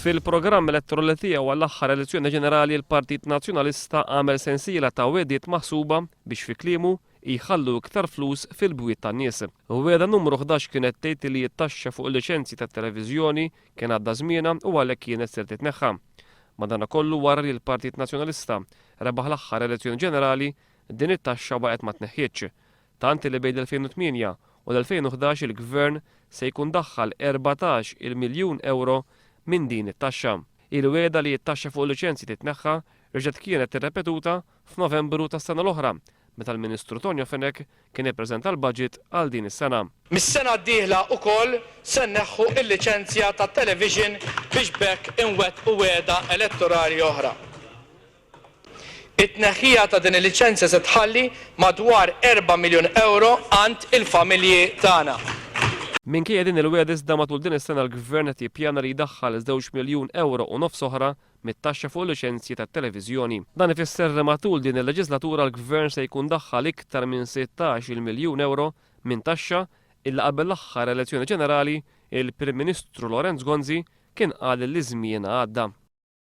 Fil-programm elettorali tiegħu għall-aħħar elezzjoni ġenerali l-Partit Nazzjonalista għamel sensiela ta' wedijiet maħsuba biex fi kliemu jħallu iktar flus fil-bwiet tan-nies. Weda numru 11 kienet tgħid li jittaxxa fuq il-liċenzji tat-televiżjoni kien għadda żmienha u għalhekk kienet ser titneħħa. Madankollu wara li l-Partit Nazzjonalista rebaħ l-aħħar elezzjoni ġenerali din it-taxxa baqgħet ma tneħħitx. Tant li bejn l-2008 u l-2011 il-Gvern se jkun daħħal 14 miljun euro minn din it-taxxa. Il-weda li t-taxxa fuq il-liċenzji titneħħa reġgħet kienet irrepetuta f'Novembru tas-sena l-oħra, meta l-Ministru Tonio Fenech kien ippreżenta l-budget għal din is-sena. Mis-sena d-dieħla wkoll se nneħħu l-liċenzja tat-television biex bekk inwettqu weda elettorali oħra. It-tneħħija ta' din il-liċenzja se tħalli madwar 4 miljun euro għand il-familji tagħna. Minkejja din il-weda iżda matul din is-sena l-Gvern qed jippjana li jdaħħal 2 miljun euro u nofs oħra mit-taxxa fuq il-liċenzji tat-televiżjoni. Dan ifisser li matul din il-leġislatura l-Gvern se jkun daħħal iktar minn 16 miljun euro minn taxxa illa qabel l-aħħar elezzjoni ġenerali il-Prim Ministru Lorenz Gonzi kien qal li żmien għadda.